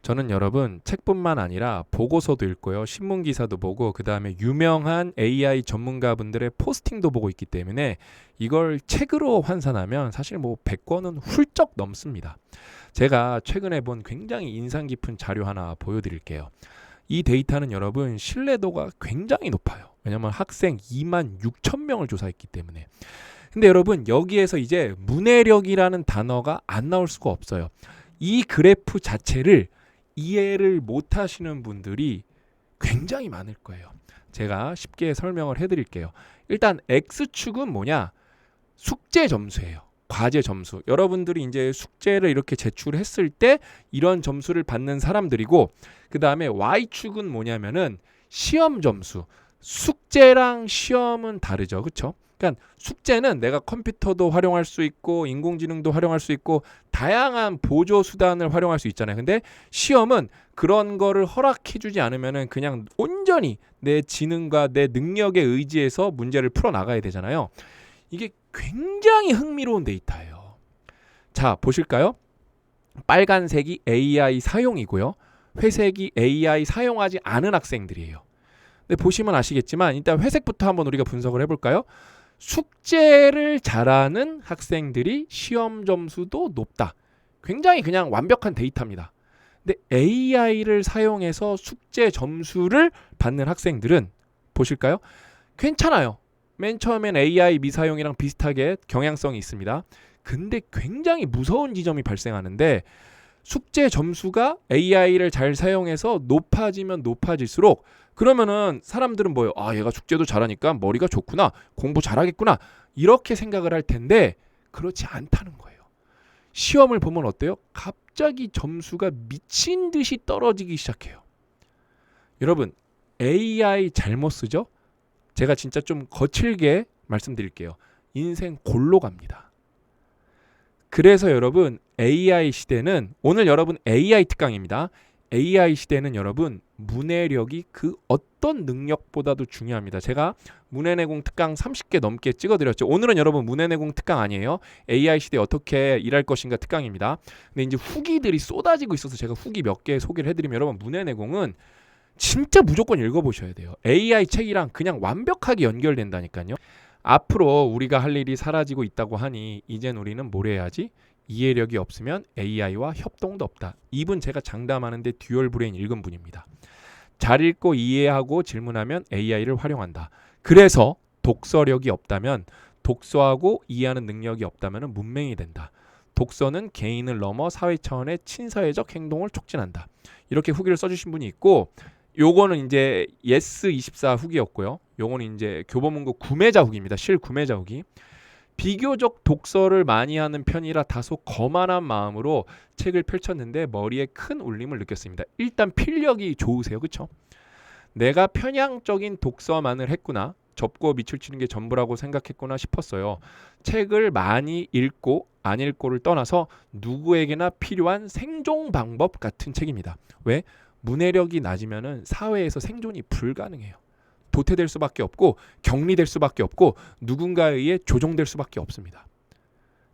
저는 여러분 책뿐만 아니라 보고서도 읽고요. 신문 기사도 보고 그다음에 유명한 AI 전문가분들의 포스팅도 보고 있기 때문에 이걸 책으로 환산하면 사실 뭐 100권은 훌쩍 넘습니다. 제가 최근에 본 굉장히 인상 깊은 자료 하나 보여드릴게요. 이 데이터는 여러분 신뢰도가 굉장히 높아요. 왜냐하면 학생 2만 6천 명을 조사했기 때문에. 근데 여러분 여기에서 이제 문해력이라는 단어가 안 나올 수가 없어요. 이 그래프 자체를 이해를 못 하시는 분들이 굉장히 많을 거예요. 제가 쉽게 설명을 해드릴게요. 일단 X축은 뭐냐? 숙제 점수예요. 과제 점수. 여러분들이 이제 숙제를 이렇게 제출했을 때 이런 점수를 받는 사람들이고, 그 다음에 Y축은 뭐냐면은 시험 점수. 숙제랑 시험은 다르죠. 그렇죠? 그러니까 숙제는 내가 컴퓨터도 활용할 수 있고 인공지능도 활용할 수 있고 다양한 보조 수단을 활용할 수 있잖아요. 근데 시험은 그런 거를 허락해 주지 않으면은 그냥 온전히 내 지능과 내 능력에 의지해서 문제를 풀어 나가야 되잖아요. 이게 굉장히 흥미로운 데이터예요. 자, 보실까요? 빨간색이 AI 사용이고요. 회색이 AI 사용하지 않은 학생들이에요. 근데 보시면 아시겠지만 일단 회색부터 한번 우리가 분석을 해볼까요? 숙제를 잘하는 학생들이 시험 점수도 높다. 굉장히 그냥 완벽한 데이터입니다. 근데 AI를 사용해서 숙제 점수를 받는 학생들은 보실까요? 괜찮아요. 맨 처음엔 AI 미사용이랑 비슷하게 경향성이 있습니다. 근데 굉장히 무서운 지점이 발생하는데 숙제 점수가 AI를 잘 사용해서 높아지면 높아질수록 그러면은 사람들은 뭐예요? 아, 얘가 숙제도 잘하니까 머리가 좋구나. 공부 잘하겠구나. 이렇게 생각을 할 텐데 그렇지 않다는 거예요. 시험을 보면 어때요? 갑자기 점수가 미친 듯이 떨어지기 시작해요. 여러분, AI 잘못 쓰죠? 제가 진짜 좀 거칠게 말씀드릴게요. 인생 골로 갑니다. 그래서 여러분 AI 시대는 오늘 여러분 AI 특강입니다. AI 시대는 여러분 문해력이 그 어떤 능력보다도 중요합니다. 제가 문해내공 특강 30개 넘게 찍어드렸죠. 오늘은 여러분 문해내공 특강 아니에요. AI 시대에 어떻게 일할 것인가 특강입니다. 근데 이제 후기들이 쏟아지고 있어서 제가 후기 몇 개 소개를 해드리면 여러분 문해내공은 진짜 무조건 읽어보셔야 돼요. AI 책이랑 그냥 완벽하게 연결된다니까요. 앞으로 우리가 할 일이 사라지고 있다고 하니 이젠 우리는 뭘 해야지? 이해력이 없으면 AI와 협동도 없다. 이분 제가 장담하는데 듀얼 브레인 읽은 분입니다. 잘 읽고 이해하고 질문하면 AI를 활용한다. 그래서 독서력이 없다면 독서하고 이해하는 능력이 없다면 문맹이 된다. 독서는 개인을 넘어 사회 차원의 친사회적 행동을 촉진한다. 이렇게 후기를 써주신 분이 있고 요거는 이제 예스24 후기였고요. 요거는 이제 교보문고 구매자 후기입니다. 실구매자 후기. 비교적 독서를 많이 하는 편이라 다소 거만한 마음으로 책을 펼쳤는데 머리에 큰 울림을 느꼈습니다. 일단 필력이 좋으세요. 그렇죠? 내가 편향적인 독서만을 했구나. 접고 밑을 치는 게 전부라고 생각했구나 싶었어요. 책을 많이 읽고 안 읽고를 떠나서 누구에게나 필요한 생존 방법 같은 책입니다. 왜? 문해력이 낮으면 사회에서 생존이 불가능해요. 도태될 수밖에 없고 격리될 수밖에 없고 누군가에 의해 조종될 수밖에 없습니다.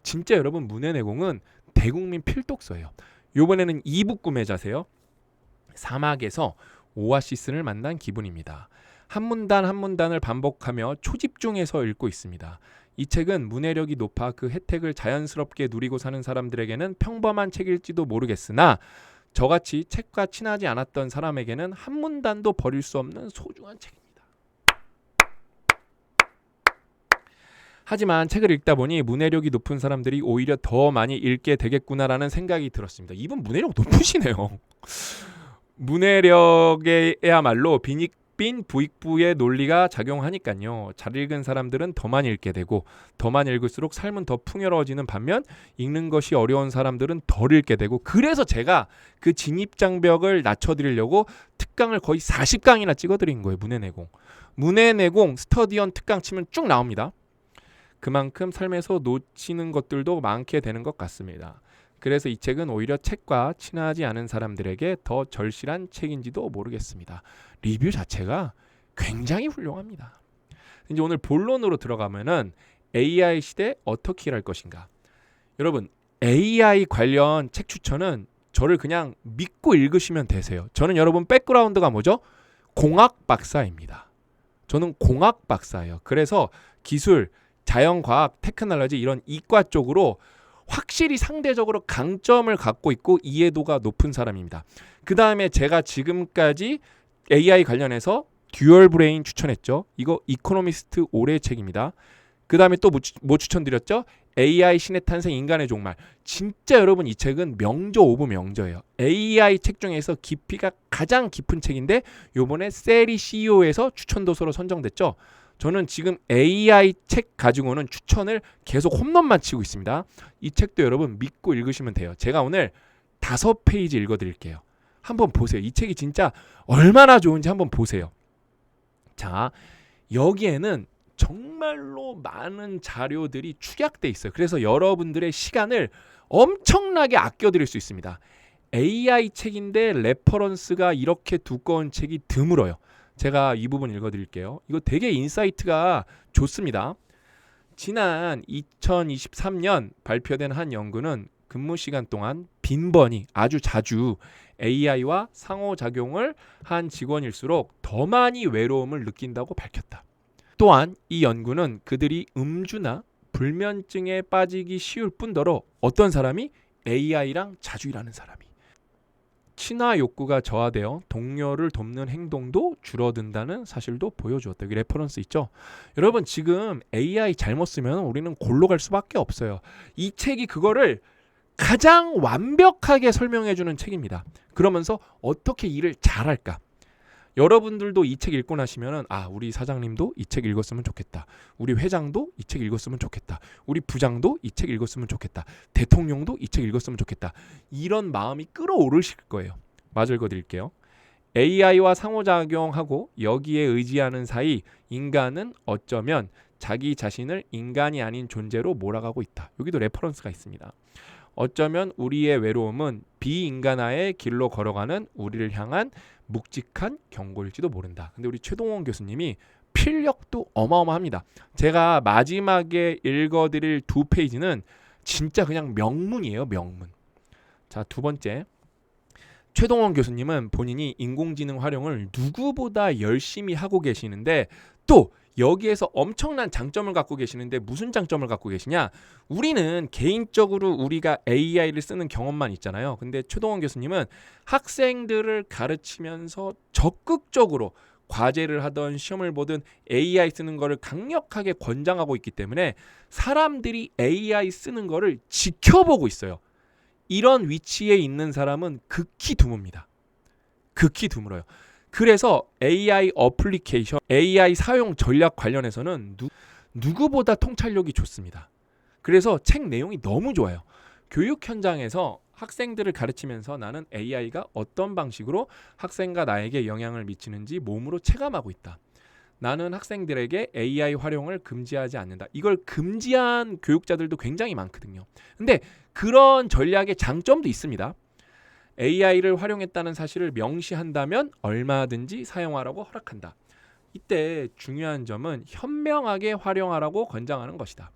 진짜 여러분 문해내공은 대국민 필독서예요. 이번에는 2부 구매자세요. 사막에서 오아시스를 만난 기분입니다. 한 문단 한 문단을 반복하며 초집중해서 읽고 있습니다. 이 책은 문해력이 높아 그 혜택을 자연스럽게 누리고 사는 사람들에게는 평범한 책일지도 모르겠으나 저같이 책과 친하지 않았던 사람에게는 한 문단도 버릴 수 없는 소중한 책입니다. 하지만 책을 읽다 보니 문해력이 높은 사람들이 오히려 더 많이 읽게 되겠구나라는 생각이 들었습니다. 이분 문해력 높으시네요. 문해력에야말로 빈익빈 부익부의 논리가 작용하니까요. 잘 읽은 사람들은 더 많이 읽게 되고 더 많이 읽을수록 삶은 더 풍요로워지는 반면 읽는 것이 어려운 사람들은 덜 읽게 되고 그래서 제가 그 진입장벽을 낮춰드리려고 특강을 거의 40강이나 찍어드린 거예요. 문해내공. 문해내공 스터디언 특강 치면 쭉 나옵니다. 그만큼 삶에서 놓치는 것들도 많게 되는 것 같습니다. 그래서 이 책은 오히려 책과 친하지 않은 사람들에게 더 절실한 책인지도 모르겠습니다. 리뷰 자체가 굉장히 훌륭합니다. 이제 오늘 본론으로 들어가면은 AI 시대 어떻게 일할 것인가. 여러분 AI 관련 책 추천은 저를 그냥 믿고 읽으시면 되세요. 저는 여러분 백그라운드가 뭐죠? 공학 박사입니다. 저는 공학 박사예요. 그래서 기술, 자연과학, 테크놀로지 이런 이과 쪽으로 확실히 상대적으로 강점을 갖고 있고 이해도가 높은 사람입니다. 그 다음에 제가 지금까지 AI 관련해서 듀얼 브레인 추천했죠. 이거 이코노미스트 올해의 책입니다. 그 다음에 또 뭐 추천드렸죠? AI 신의 탄생 인간의 종말. 진짜 여러분 이 책은 명저 오브 명저예요. AI 책 중에서 깊이가 가장 깊은 책인데 요번에 세리 CEO에서 추천도서로 선정됐죠. 저는 지금 AI 책 가지고는 추천을 계속 홈런만 치고 있습니다. 이 책도 여러분 믿고 읽으시면 돼요. 제가 오늘 5페이지 읽어드릴게요. 한번 보세요. 이 책이 진짜 얼마나 좋은지 한번 보세요. 자, 여기에는 정말로 많은 자료들이 축약돼 있어요. 그래서 여러분들의 시간을 엄청나게 아껴드릴 수 있습니다. AI 책인데 레퍼런스가 이렇게 두꺼운 책이 드물어요. 제가 이 부분 읽어드릴게요. 이거 되게 인사이트가 좋습니다. 지난 2023년 발표된 한 연구는 근무 시간 동안 빈번히 아주 자주 AI와 상호작용을 한 직원일수록 더 많이 외로움을 느낀다고 밝혔다. 또한 이 연구는 그들이 음주나 불면증에 빠지기 쉬울 뿐더러 어떤 사람이 AI랑 자주 일하는 사람이 친화 욕구가 저하되어 동료를 돕는 행동도 줄어든다는 사실도 보여주었다. 여기 레퍼런스 있죠? 여러분 지금 AI 잘못 쓰면 우리는 골로 갈 수밖에 없어요. 이 책이 그거를 가장 완벽하게 설명해주는 책입니다. 그러면서 어떻게 일을 잘할까? 여러분들도 이 책 읽고 나시면은 우리 사장님도 이 책 읽었으면 좋겠다. 우리 회장도 이 책 읽었으면 좋겠다. 우리 부장도 이 책 읽었으면 좋겠다. 대통령도 이 책 읽었으면 좋겠다. 이런 마음이 끌어오르실 거예요. 마저 읽어드릴게요. AI와 상호작용하고 여기에 의지하는 사이 인간은 어쩌면 자기 자신을 인간이 아닌 존재로 몰아가고 있다. 여기도 레퍼런스가 있습니다. 어쩌면 우리의 외로움은 비인간화의 길로 걸어가는 우리를 향한 묵직한 경고일지도 모른다. 근데 우리 최동원 교수님이 필력도 어마어마합니다. 제가 마지막에 읽어드릴 2페이지는 진짜 그냥 명문이에요. 명문. 자, 두 번째. 최동원 교수님은 본인이 인공지능 활용을 누구보다 열심히 하고 계시는데 또 여기에서 엄청난 장점을 갖고 계시는데 무슨 장점을 갖고 계시냐? 우리는 개인적으로 우리가 AI를 쓰는 경험만 있잖아요. 근데 최동원 교수님은 학생들을 가르치면서 적극적으로 과제를 하던 시험을 보든 AI 쓰는 거를 강력하게 권장하고 있기 때문에 사람들이 AI 쓰는 거를 지켜보고 있어요. 이런 위치에 있는 사람은 극히 드뭅니다. 극히 드물어요. 그래서 AI 어플리케이션, AI 사용 전략 관련해서는 누구보다 통찰력이 좋습니다. 그래서 책 내용이 너무 좋아요. 교육 현장에서 학생들을 가르치면서 나는 AI가 어떤 방식으로 학생과 나에게 영향을 미치는지 몸으로 체감하고 있다. 나는 학생들에게 AI 활용을 금지하지 않는다. 이걸 금지한 교육자들도 굉장히 많거든요. 근데 그런 전략의 장점도 있습니다. AI를 활용했다는 사실을 명시한다면 얼마든지 사용하라고 허락한다. 이때 중요한 점은 현명하게 활용하라고 권장하는 것이다.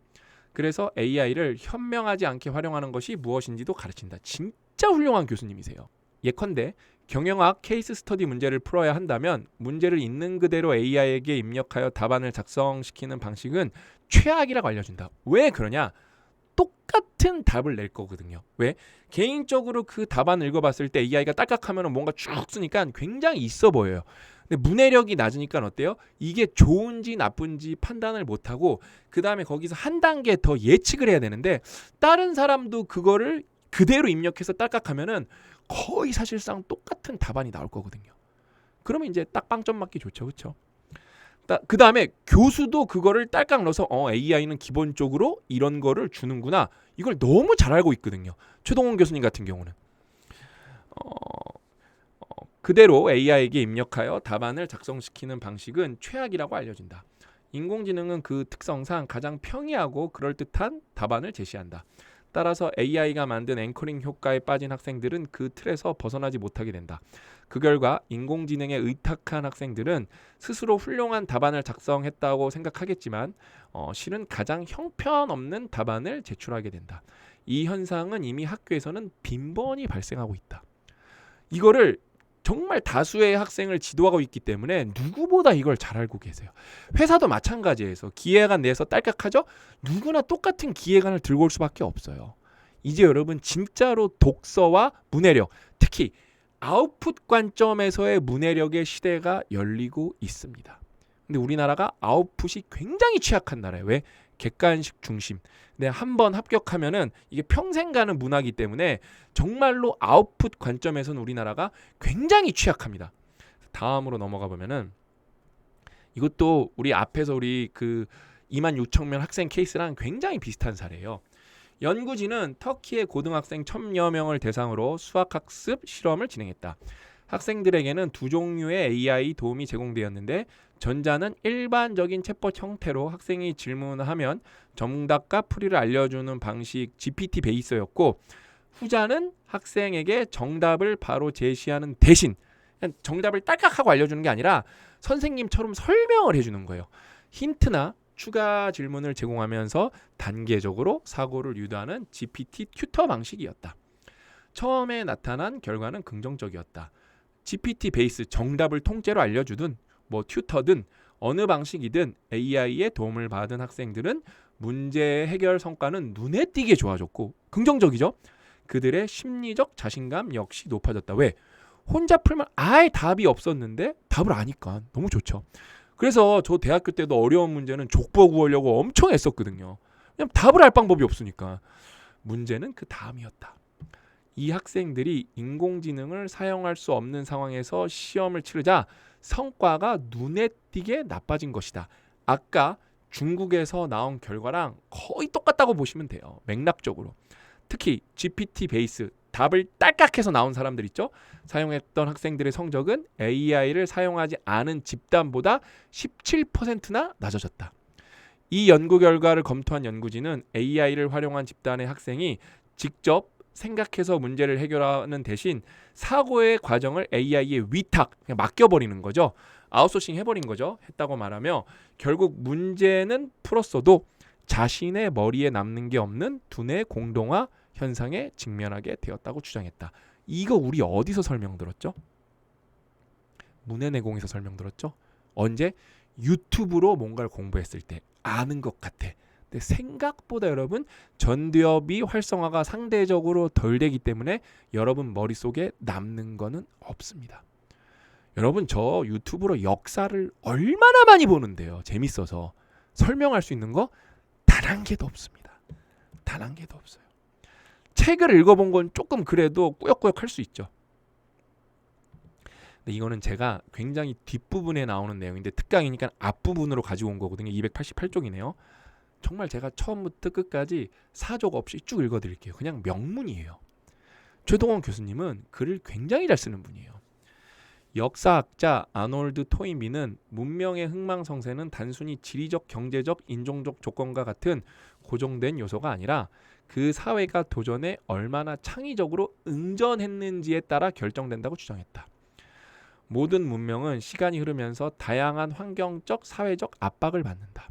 그래서 AI를 현명하지 않게 활용하는 것이 무엇인지도 가르친다. 진짜 훌륭한 교수님이세요. 예컨대 경영학 케이스 스터디 문제를 풀어야 한다면 문제를 있는 그대로 AI에게 입력하여 답안을 작성시키는 방식은 최악이라고 알려준다. 왜 그러냐? 똑같은 답을 낼 거거든요. 왜? 개인적으로 그 답안을 읽어봤을 때 AI가 딸깍하면 뭔가 쭉 쓰니까 굉장히 있어 보여요. 근데 문해력이 낮으니까 어때요? 이게 좋은지 나쁜지 판단을 못하고 그 다음에 거기서 한 단계 더 예측을 해야 되는데 다른 사람도 그거를 그대로 입력해서 딸깍하면은 거의 사실상 똑같은 답안이 나올 거거든요. 그러면 이제 딱 빵점 맞기 좋죠. 그렇죠? 그 다음에 교수도 그거를 딸깍 넣어서 AI는 기본적으로 이런 거를 주는구나. 이걸 너무 잘 알고 있거든요. 최동원 교수님 같은 경우는. 그대로 AI에게 입력하여 답안을 작성시키는 방식은 최악이라고 알려진다. 인공지능은 그 특성상 가장 평이하고 그럴듯한 답안을 제시한다. 따라서 AI가 만든 앵커링 효과에 빠진 학생들은 그 틀에서 벗어나지 못하게 된다. 그 결과 인공지능에 의탁한 학생들은 스스로 훌륭한 답안을 작성했다고 생각하겠지만 실은 가장 형편없는 답안을 제출하게 된다. 이 현상은 이미 학교에서는 빈번히 발생하고 있다. 이거를 정말 다수의 학생을 지도하고 있기 때문에 누구보다 이걸 잘 알고 계세요. 회사도 마찬가지에서 기획안 내서 딸깍하죠? 누구나 똑같은 기획안을 들고 올 수밖에 없어요. 이제 여러분 진짜로 독서와 문해력, 특히 아웃풋 관점에서의 문해력의 시대가 열리고 있습니다. 근데 우리나라가 아웃풋이 굉장히 취약한 나라예요. 왜? 객관식 중심. 근데 한번 합격하면은 이게 평생 가는 문화이기 때문에 정말로 아웃풋 관점에서는 우리나라가 굉장히 취약합니다. 다음으로 넘어가 보면은 이것도 우리 앞에서 우리 그 26,000명 학생 케이스랑 굉장히 비슷한 사례예요. 연구진은 터키의 고등학생 1,000여 명을 대상으로 수학학습 실험을 진행했다. 학생들에게는 두 종류의 AI 도움이 제공되었는데 전자는 일반적인 챗봇 형태로 학생이 질문을 하면 정답과 풀이를 알려주는 방식 GPT 베이스였고, 후자는 학생에게 정답을 바로 제시하는 대신 그냥 정답을 딸깍하고 알려주는 게 아니라 선생님처럼 설명을 해주는 거예요. 힌트나 추가 질문을 제공하면서 단계적으로 사고를 유도하는 GPT 튜터 방식이었다. 처음에 나타난 결과는 긍정적이었다. GPT 베이스 정답을 통째로 알려주든 뭐 튜터든 어느 방식이든 AI의 도움을 받은 학생들은 문제 해결 성과는 눈에 띄게 좋아졌고 긍정적이죠. 그들의 심리적 자신감 역시 높아졌다. 왜? 혼자 풀면 아예 답이 없었는데 답을 아니까 너무 좋죠. 그래서 저 대학교 때도 어려운 문제는 족보 구하려고 엄청 애썼거든요. 왜냐면 답을 알 방법이 없으니까. 문제는 그 다음이었다. 이 학생들이 인공지능을 사용할 수 없는 상황에서 시험을 치르자 성과가 눈에 띄게 나빠진 것이다. 아까 중국에서 나온 결과랑 거의 똑같다고 보시면 돼요. 맥락적으로. 특히 GPT 베이스 답을 딸깍해서 나온 사람들 있죠. 사용했던 학생들의 성적은 AI를 사용하지 않은 집단보다 17%나 낮아졌다. 이 연구 결과를 검토한 연구진은 AI를 활용한 집단의 학생이 직접 생각해서 문제를 해결하는 대신 사고의 과정을 AI에 위탁, 그냥 맡겨버리는 거죠. 아웃소싱 해버린 거죠. 했다고 말하며 결국 문제는 풀었어도 자신의 머리에 남는 게 없는 두뇌 공동화 현상에 직면하게 되었다고 주장했다. 이거 우리 어디서 설명 들었죠? 문해내공에서 설명 들었죠? 언제? 유튜브로 뭔가를 공부했을 때 아는 것 같아. 근데 생각보다 여러분 전두엽이 활성화가 상대적으로 덜 되기 때문에 여러분 머릿속에 남는 거는 없습니다. 여러분 저 유튜브로 역사를 얼마나 많이 보는데요. 재밌어서 설명할 수 있는 거 단 한 개도 없습니다. 단 한 개도 없어요. 책을 읽어본 건 조금 그래도 꾸역꾸역 할 수 있죠. 근데 이거는 제가 굉장히 뒷부분에 나오는 내용인데 특강이니까 앞부분으로 가지고 온 거거든요. 288쪽이네요. 정말 제가 처음부터 끝까지 사족 없이 쭉 읽어드릴게요. 그냥 명문이에요. 최동원 교수님은 글을 굉장히 잘 쓰는 분이에요. 역사학자 아놀드 토인비는 문명의 흥망성쇠는 단순히 지리적, 경제적, 인종적 조건과 같은 고정된 요소가 아니라 그 사회가 도전에 얼마나 창의적으로 응전했는지에 따라 결정된다고 주장했다. 모든 문명은 시간이 흐르면서 다양한 환경적, 사회적 압박을 받는다.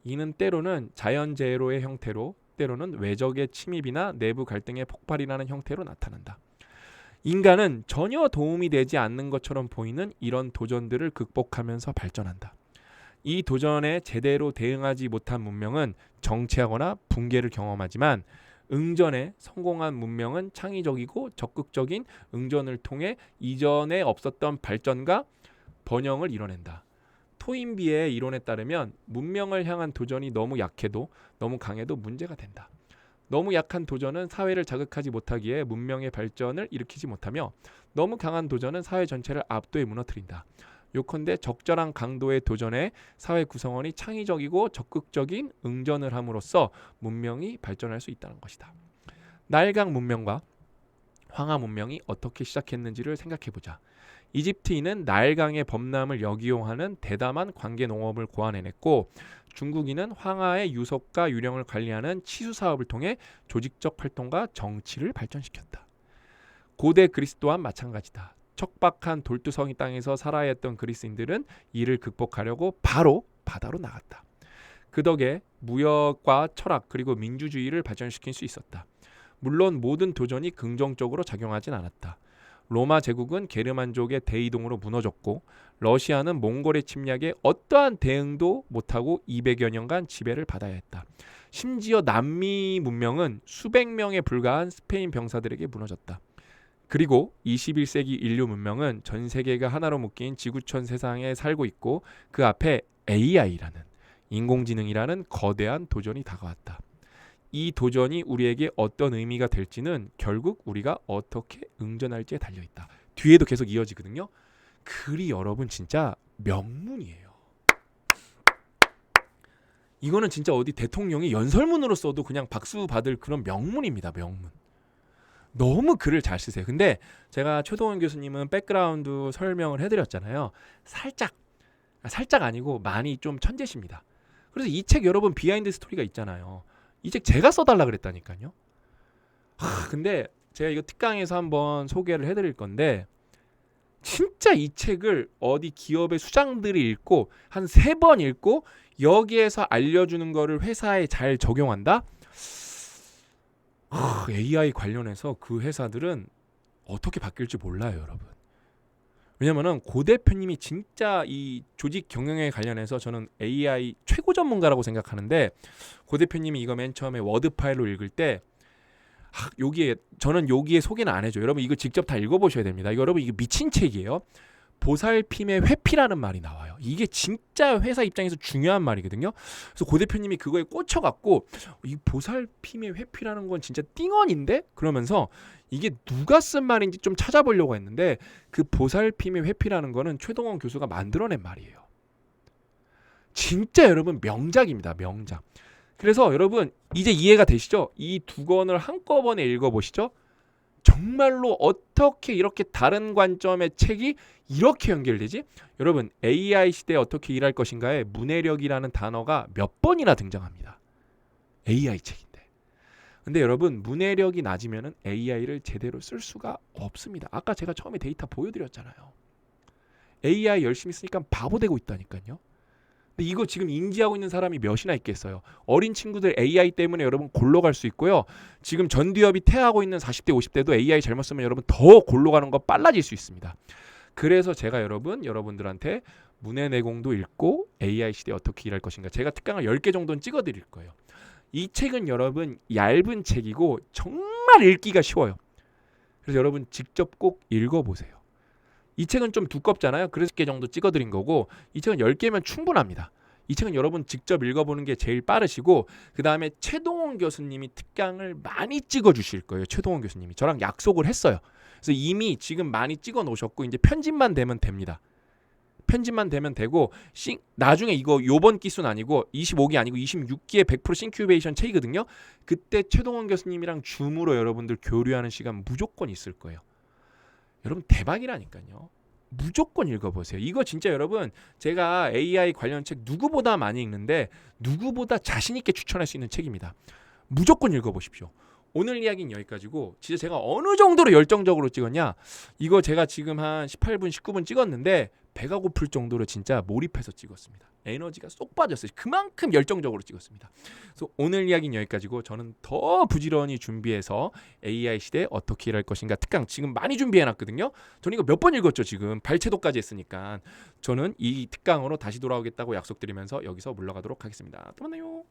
이는 때로는 자연재해로의 형태로, 때로는 외적의 침입이나 내부 갈등의 폭발이라는 형태로 나타난다. 인간은 전혀 도움이 되지 않는 것처럼 보이는 이런 도전들을 극복하면서 발전한다. 이 도전에 제대로 대응하지 못한 문명은 정체하거나 붕괴를 경험하지만 응전에 성공한 문명은 창의적이고 적극적인 응전을 통해 이전에 없었던 발전과 번영을 이뤄낸다. 토인비의 이론에 따르면 문명을 향한 도전이 너무 약해도 너무 강해도 문제가 된다. 너무 약한 도전은 사회를 자극하지 못하기에 문명의 발전을 일으키지 못하며 너무 강한 도전은 사회 전체를 압도해 무너뜨린다. 요컨대 적절한 강도의 도전에 사회 구성원이 창의적이고 적극적인 응전을 함으로써 문명이 발전할 수 있다는 것이다. 나일강 문명과 황하 문명이 어떻게 시작했는지를 생각해보자. 이집트인은 나일강의 범람을 역이용하는 대담한 관계 농업을 고안해냈고 중국인은 황하의 유속과 유령을 관리하는 치수 사업을 통해 조직적 활동과 정치를 발전시켰다. 고대 그리스 또한 마찬가지다. 척박한 돌두성이 땅에서 살아야 했던 그리스인들은 이를 극복하려고 바로 바다로 나갔다. 그 덕에 무역과 철학 그리고 민주주의를 발전시킬 수 있었다. 물론 모든 도전이 긍정적으로 작용하진 않았다. 로마 제국은 게르만족의 대이동으로 무너졌고 러시아는 몽골의 침략에 어떠한 대응도 못하고 200여 년간 지배를 받아야 했다. 심지어 남미 문명은 수백 명에 불과한 스페인 병사들에게 무너졌다. 그리고 21세기 인류 문명은 전 세계가 하나로 묶인 지구촌 세상에 살고 있고 그 앞에 AI라는 인공지능이라는 거대한 도전이 다가왔다. 이 도전이 우리에게 어떤 의미가 될지는 결국 우리가 어떻게 응전할지에 달려있다. 뒤에도 계속 이어지거든요. 글이 여러분 진짜 명문이에요. 이거는 진짜 어디 대통령이 연설문으로 써도 그냥 박수 받을 그런 명문입니다. 명문. 너무 글을 잘 쓰세요. 근데 제가 최동원 교수님은 백그라운드 설명을 해드렸잖아요. 살짝 아니고 많이 좀 천재십니다. 그래서 이 책 여러분 비하인드 스토리가 있잖아요. 이 책 제가 써달라 그랬다니까요. 근데 제가 이거 특강에서 한번 소개를 해드릴 건데 진짜 이 책을 어디 기업의 수장들이 읽고 한 3번 읽고 여기에서 알려주는 거를 회사에 잘 적용한다? AI 관련해서 그 회사들은 어떻게 바뀔지 몰라요, 여러분. 왜냐면은 고 대표님이 진짜 이 조직 경영에 관련해서 저는 AI 최고 전문가라고 생각하는데 고 대표님이 이거 맨 처음에 워드 파일로 읽을 때 여기에 소개는 안 해줘요. 여러분 이거 직접 다 읽어보셔야 됩니다. 이거 여러분 이게 미친 책이에요. 보살핌의 회피라는 말이 나와요. 이게 진짜 회사 입장에서 중요한 말이거든요. 그래서 고 대표님이 그거에 꽂혀갖고 이 보살핌의 회피라는 건 진짜 띵언인데? 그러면서 이게 누가 쓴 말인지 좀 찾아보려고 했는데 그 보살핌의 회피라는 거는 최동원 교수가 만들어낸 말이에요. 진짜 여러분 명작입니다. 명작. 그래서 여러분 이제 이해가 되시죠? 이 2권을 한꺼번에 읽어보시죠. 정말로 어떻게 이렇게 다른 관점의 책이 이렇게 연결되지? 여러분 AI 시대에 어떻게 일할 것인가에 문해력이라는 단어가 몇 번이나 등장합니다. AI 책인데. 근데 여러분 문해력이 낮으면 AI를 제대로 쓸 수가 없습니다. 아까 제가 처음에 데이터 보여드렸잖아요. AI 열심히 쓰니까 바보 되고 있다니까요. 근데 이거 지금 인지하고 있는 사람이 몇이나 있겠어요. 어린 친구들 AI 때문에 여러분 골로 갈 수 있고요. 지금 전두엽이 퇴하고 있는 40대 50대도 AI 잘못 쓰면 여러분 더 골로 가는 거 빨라질 수 있습니다. 그래서 제가 여러분들한테 문해 내공도 읽고 AI 시대에 어떻게 일할 것인가 제가 특강을 10개 정도는 찍어드릴 거예요. 이 책은 여러분 얇은 책이고 정말 읽기가 쉬워요. 그래서 여러분 직접 꼭 읽어보세요. 이 책은 좀 두껍잖아요. 그래서 10개 정도 찍어드린 거고 이 책은 10개면 충분합니다. 이 책은 여러분 직접 읽어보는 게 제일 빠르시고 그 다음에 최동원 교수님이 특강을 많이 찍어주실 거예요. 최동원 교수님이 저랑 약속을 했어요. 그래서 이미 지금 많이 찍어 놓으셨고 이제 편집만 되면 됩니다. 편집만 되면 되고 나중에 이거 요번 기수는 아니고 25기 아니고 26기의 100% 싱큐베이션 책이거든요. 그때 최동원 교수님이랑 줌으로 여러분들 교류하는 시간 무조건 있을 거예요. 여러분 대박이라니까요. 무조건 읽어보세요. 이거 진짜 여러분 제가 AI 관련 책 누구보다 많이 읽는데 누구보다 자신 있게 추천할 수 있는 책입니다. 무조건 읽어보십시오. 오늘 이야기는 여기까지고 진짜 제가 어느 정도로 열정적으로 찍었냐 이거 제가 지금 한 18분 19분 찍었는데 배가 고플 정도로 진짜 몰입해서 찍었습니다. 에너지가 쏙 빠졌어요. 그만큼 열정적으로 찍었습니다. 그래서 오늘 이야기는 여기까지고 저는 더 부지런히 준비해서 AI 시대에 어떻게 일할 것인가 특강 지금 많이 준비해놨거든요. 저는 이거 몇 번 읽었죠. 지금 발췌도까지 했으니까 저는 이 특강으로 다시 돌아오겠다고 약속드리면서 여기서 물러가도록 하겠습니다. 또 만나요.